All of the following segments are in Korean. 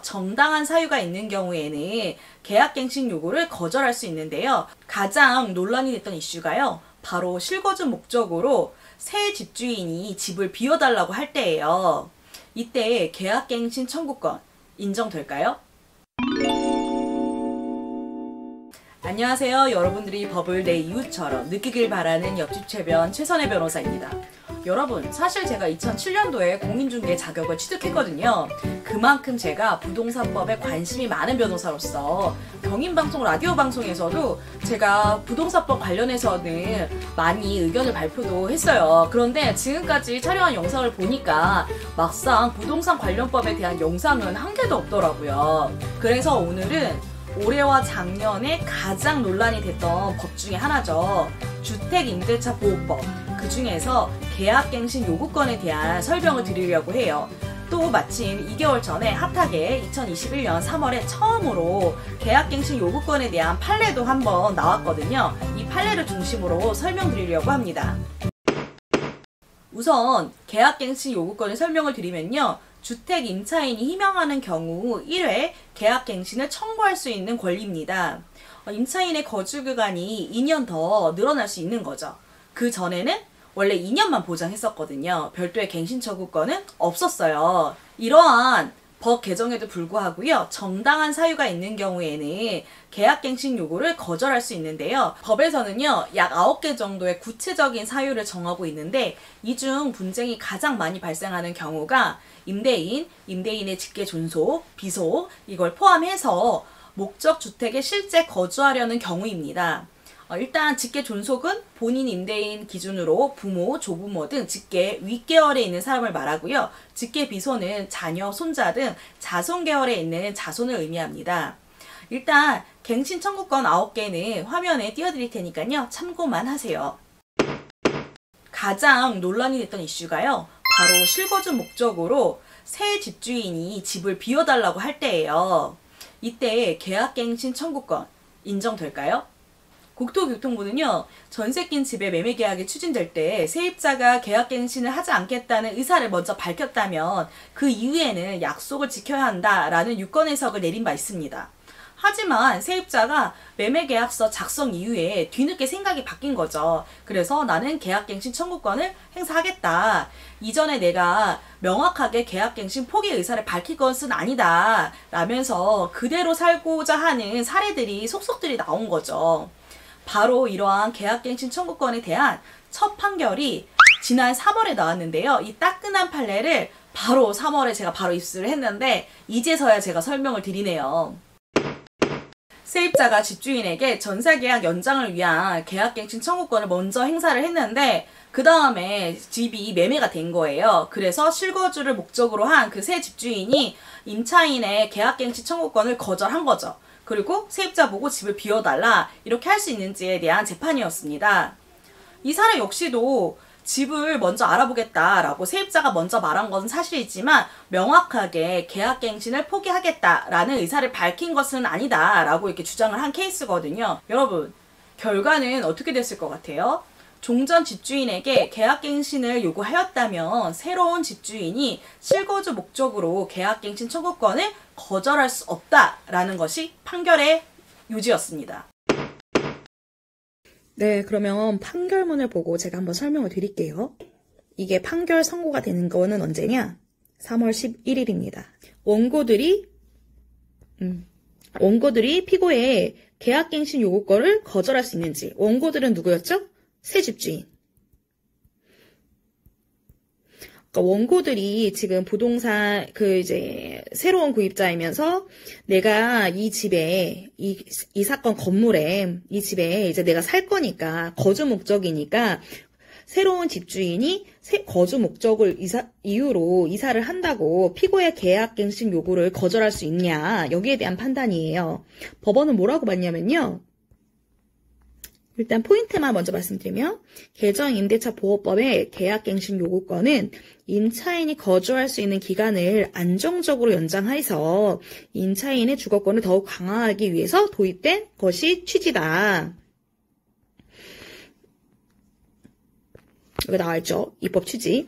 정당한 사유가 있는 경우에는 계약갱신 요구를 거절할 수 있는데요. 가장 논란이 됐던 이슈가요. 바로 실거주 목적으로 새 집주인이 집을 비워달라고 할 때예요. 이때 계약갱신 청구권 인정될까요? 안녕하세요. 여러분들이 법을 내 이웃처럼 느끼길 바라는 옆집 최변 최선혜 변호사입니다. 여러분, 사실 제가 2007년도에 공인중개 자격을 취득했거든요. 그만큼 제가 부동산법에 관심이 많은 변호사로서 경인방송 라디오 방송에서도 제가 부동산법 관련해서는 많이 의견을 발표도 했어요. 그런데 지금까지 촬영한 영상을 보니까 막상 부동산 관련법에 대한 영상은 한 개도 없더라고요. 그래서 오늘은 올해와 작년에 가장 논란이 됐던 법 중에 하나죠. 주택임대차보호법. 그 중에서 계약갱신 요구권에 대한 설명을 드리려고 해요. 또 마침 2개월 전에 핫하게 2021년 3월에 처음으로 계약갱신 요구권에 대한 판례도 한번 나왔거든요. 이 판례를 중심으로 설명드리려고 합니다. 우선 계약갱신 요구권을 설명을 드리면요. 주택 임차인이 희망하는 경우 1회 계약갱신을 청구할 수 있는 권리입니다. 임차인의 거주기간이 2년 더 늘어날 수 있는 거죠. 그 전에는 원래 2년만 보장했었거든요. 별도의 갱신 청구권은 없었어요. 이러한 법 개정에도 불구하고요. 정당한 사유가 있는 경우에는 계약갱신 요구를 거절할 수 있는데요. 법에서는요. 약 9개 정도의 구체적인 사유를 정하고 있는데 이 중 분쟁이 가장 많이 발생하는 경우가 임대인, 임대인의 직계존속, 비속 이걸 포함해서 목적 주택에 실제 거주하려는 경우입니다. 일단 직계존속은 본인 임대인 기준으로 부모, 조부모 등 직계 윗계열에 있는 사람을 말하고요. 직계비소는 자녀, 손자 등 자손 계열에 있는 자손을 의미합니다. 일단 갱신 청구권 9개는 화면에 띄워드릴 테니까요. 참고만 하세요. 가장 논란이 됐던 이슈가요. 바로 실거주 목적으로 새 집주인이 집을 비워달라고 할 때예요. 이때 계약갱신 청구권 인정될까요? 국토교통부는요. 전세 낀 집의 매매 계약이 추진될 때 세입자가 계약갱신을 하지 않겠다는 의사를 먼저 밝혔다면 그 이후에는 약속을 지켜야 한다라는 유권 해석을 내린 바 있습니다. 하지만 세입자가 매매계약서 작성 이후에 뒤늦게 생각이 바뀐 거죠. 그래서 나는 계약갱신 청구권을 행사하겠다. 이전에 내가 명확하게 계약갱신 포기 의사를 밝힐 것은 아니다. 라면서 그대로 살고자 하는 사례들이 속속들이 나온 거죠. 바로 이러한 계약갱신 청구권에 대한 첫 판결이 지난 3월에 나왔는데요. 이 따끈한 판례를 바로 3월에 제가 바로 입수를 했는데 이제서야 제가 설명을 드리네요. 세입자가 집주인에게 전세계약 연장을 위한 계약갱신 청구권을 먼저 행사를 했는데 그 다음에 집이 매매가 된 거예요. 그래서 실거주를 목적으로 한 그 새 집주인이 임차인의 계약갱신 청구권을 거절한 거죠. 그리고 세입자 보고 집을 비워달라 이렇게 할 수 있는지에 대한 재판이었습니다. 이 사람 역시도 집을 먼저 알아보겠다라고 세입자가 먼저 말한 것은 사실이지만 명확하게 계약갱신을 포기하겠다라는 의사를 밝힌 것은 아니다라고 이렇게 주장을 한 케이스거든요. 여러분, 결과는 어떻게 됐을 것 같아요? 종전 집주인에게 계약갱신을 요구하였다면 새로운 집주인이 실거주 목적으로 계약갱신 청구권을 거절할 수 없다라는 것이 판결의 요지였습니다. 네, 그러면 판결문을 보고 제가 한번 설명을 드릴게요. 이게 판결 선고가 되는 거는 언제냐? 3월 11일입니다. 원고들이 피고의 계약갱신 요구권을 거절할 수 있는지. 원고들은 누구였죠? 새 집주인. 그러니까 원고들이 지금 부동산 새로운 구입자이면서 내가 이 집에 이 사건 건물에 이 집에 이제 내가 살 거니까 거주 목적이니까 새로운 집주인이 거주 목적을 이유로 이사를 한다고 피고의 계약갱신 요구를 거절할 수 있냐 여기에 대한 판단이에요. 법원은 뭐라고 봤냐면요. 일단 포인트만 먼저 말씀드리면 개정 임대차 보호법의 계약갱신 요구권은 임차인이 거주할 수 있는 기간을 안정적으로 연장해서 임차인의 주거권을 더욱 강화하기 위해서 도입된 것이 취지다. 여기 나와있죠. 입법 취지.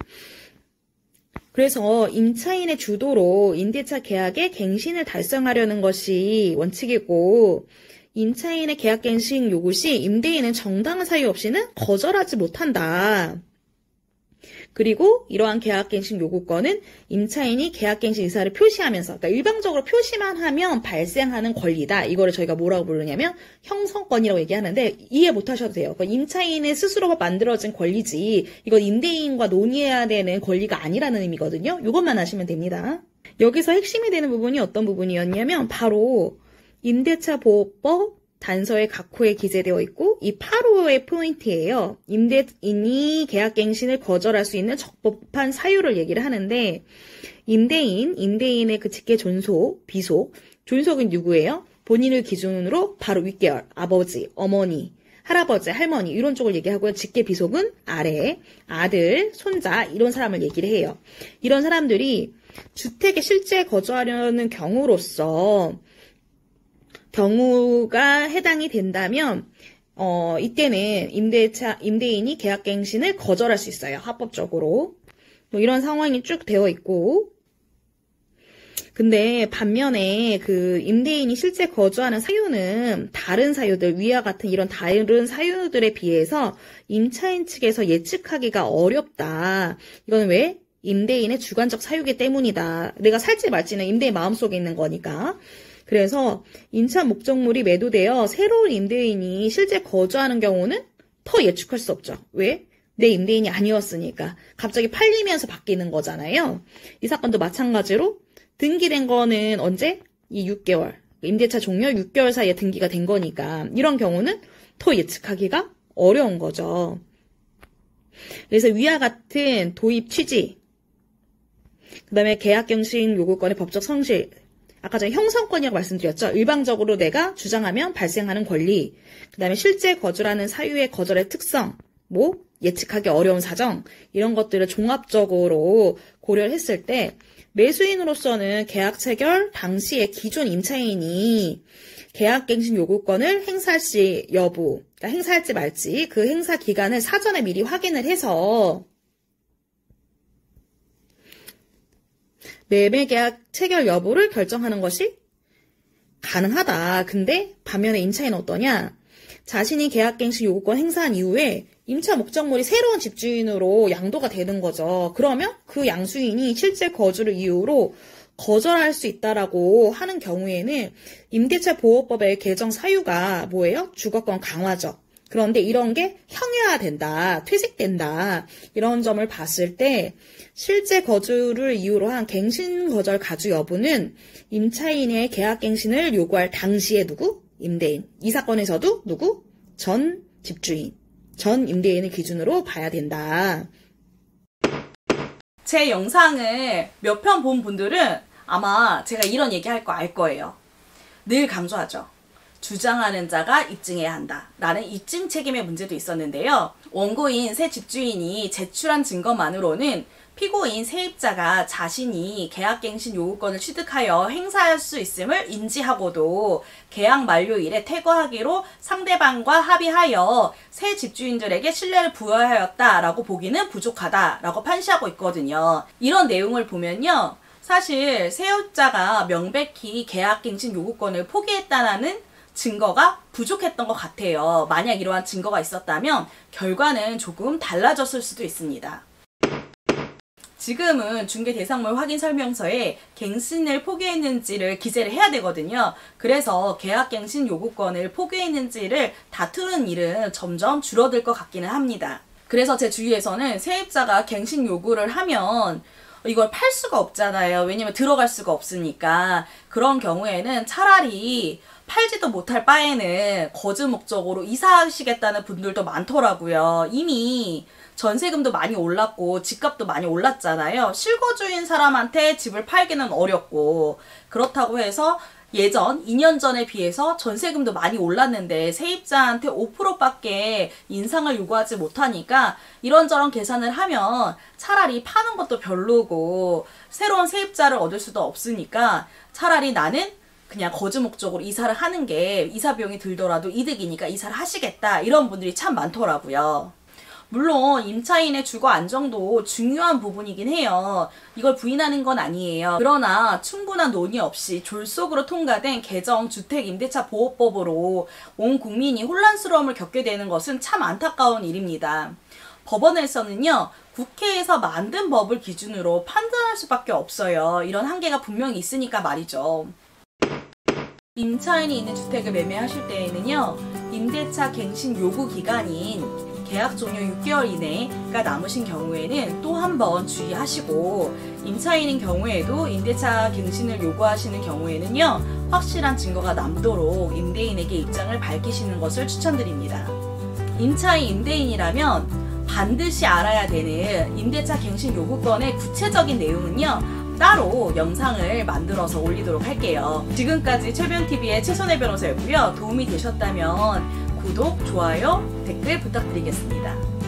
그래서 임차인의 주도로 임대차 계약의 갱신을 달성하려는 것이 원칙이고, 임차인의 계약 갱신 요구 시 임대인은 정당한 사유 없이는 거절하지 못한다. 그리고 이러한 계약갱신 요구권은 임차인이 계약갱신 의사를 표시하면서, 그러니까 일방적으로 표시만 하면 발생하는 권리다. 이거를 저희가 뭐라고 부르냐면 형성권이라고 얘기하는데, 이해 못하셔도 돼요. 그러니까 임차인의 스스로가 만들어진 권리지 이건 임대인과 논의해야 되는 권리가 아니라는 의미거든요. 이것만 아시면 됩니다. 여기서 핵심이 되는 부분이 어떤 부분이었냐면 바로 임대차 보호법 단서의 각호에 기재되어 있고, 이 8호의 포인트예요. 임대인이 계약갱신을 거절할 수 있는 적법한 사유를 얘기를 하는데, 임대인의 그 직계 존속, 비속, 존속은 누구예요? 본인을 기준으로 바로 윗계열, 아버지, 어머니, 할아버지, 할머니 이런 쪽을 얘기하고요. 직계 비속은 아래, 아들, 손자 이런 사람을 얘기를 해요. 이런 사람들이 주택에 실제 거주하려는 경우가 해당이 된다면, 이때는 임대인이 계약갱신을 거절할 수 있어요. 합법적으로. 뭐 이런 상황이 쭉 되어 있고. 근데 반면에 그 임대인이 실제 거주하는 사유는 다른 사유들, 위와 같은 이런 다른 사유들에 비해서 임차인 측에서 예측하기가 어렵다. 이건 왜? 임대인의 주관적 사유이기 때문이다. 내가 살지 말지는 임대인 마음속에 있는 거니까. 그래서 임차 목적물이 매도되어 새로운 임대인이 실제 거주하는 경우는 더 예측할 수 없죠. 왜? 내 임대인이 아니었으니까. 갑자기 팔리면서 바뀌는 거잖아요. 이 사건도 마찬가지로 등기된 거는 언제? 이 6개월. 임대차 종료 6개월 사이에 등기가 된 거니까 이런 경우는 더 예측하기가 어려운 거죠. 그래서 위와 같은 도입 취지, 그 다음에 계약갱신 요구권의 법적 성실, 아까 전에 형성권이라고 말씀드렸죠. 일방적으로 내가 주장하면 발생하는 권리, 그 다음에 실제 거주라는 사유의 거절의 특성, 뭐 예측하기 어려운 사정 이런 것들을 종합적으로 고려를 했을 때 매수인으로서는 계약 체결 당시에 기존 임차인이 계약갱신 요구권을 행사할지 여부, 그러니까 행사할지 말지 그 행사 기간을 사전에 미리 확인을 해서 매매 계약 체결 여부를 결정하는 것이 가능하다. 근데 반면에 임차인은 어떠냐? 자신이 계약갱신 요구권 행사한 이후에 임차 목적물이 새로운 집주인으로 양도가 되는 거죠. 그러면 그 양수인이 실제 거주를 이유로 거절할 수 있다라고 하는 경우에는 임대차 보호법의 개정 사유가 뭐예요? 주거권 강화죠. 그런데 이런 게 형해화된다, 퇴색된다 이런 점을 봤을 때 실제 거주를 이유로 한 갱신 거절 가주 여부는 임차인의 계약갱신을 요구할 당시에 누구? 임대인. 이 사건에서도 누구? 전 집주인, 전 임대인을 기준으로 봐야 된다. 제 영상을 몇 편 본 분들은 아마 제가 이런 얘기할 거 알 거예요. 늘 강조하죠. 주장하는 자가 입증해야 한다 라는 입증 책임의 문제도 있었는데요. 원고인 새 집주인이 제출한 증거만으로는 피고인 세입자가 자신이 계약갱신 요구권을 취득하여 행사할 수 있음을 인지하고도 계약 만료일에 퇴거하기로 상대방과 합의하여 새 집주인들에게 신뢰를 부여하였다라고 보기는 부족하다라고 판시하고 있거든요. 이런 내용을 보면요. 사실 세입자가 명백히 계약갱신 요구권을 포기했다는 증거가 부족했던 것 같아요. 만약 이러한 증거가 있었다면 결과는 조금 달라졌을 수도 있습니다. 지금은 중개대상물 확인 설명서에 갱신을 포기했는지를 기재를 해야 되거든요. 그래서 계약갱신 요구권을 포기했는지를 다투는 일은 점점 줄어들 것 같기는 합니다. 그래서 제 주위에서는 세입자가 갱신 요구를 하면 이걸 팔 수가 없잖아요. 왜냐면 들어갈 수가 없으니까. 그런 경우에는 차라리 팔지도 못할 바에는 거주 목적으로 이사하시겠다는 분들도 많더라고요. 이미 전세금도 많이 올랐고 집값도 많이 올랐잖아요. 실거주인 사람한테 집을 팔기는 어렵고, 그렇다고 해서 예전 2년 전에 비해서 전세금도 많이 올랐는데 세입자한테 5%밖에 인상을 요구하지 못하니까 이런저런 계산을 하면 차라리 파는 것도 별로고 새로운 세입자를 얻을 수도 없으니까 차라리 나는 그냥 거주 목적으로 이사를 하는 게 이사 비용이 들더라도 이득이니까 이사를 하시겠다 이런 분들이 참 많더라고요. 물론 임차인의 주거 안정도 중요한 부분이긴 해요. 이걸 부인하는 건 아니에요. 그러나 충분한 논의 없이 졸속으로 통과된 개정 주택임대차 보호법으로 온 국민이 혼란스러움을 겪게 되는 것은 참 안타까운 일입니다. 법원에서는요, 국회에서 만든 법을 기준으로 판단할 수밖에 없어요. 이런 한계가 분명히 있으니까 말이죠. 임차인이 있는 주택을 매매하실 때에는요, 임대차 갱신 요구 기간인 계약 종료 6개월 이내가 남으신 경우에는 또 한 번 주의하시고, 임차인인 경우에도 임대차 갱신을 요구하시는 경우에는요, 확실한 증거가 남도록 임대인에게 입장을 밝히시는 것을 추천드립니다. 임차인 임대인이라면 반드시 알아야 되는 임대차 갱신 요구권의 구체적인 내용은요, 따로 영상을 만들어서 올리도록 할게요. 지금까지 최변TV의 최선혜 변호사였고요. 도움이 되셨다면 구독, 좋아요, 댓글 부탁드리겠습니다.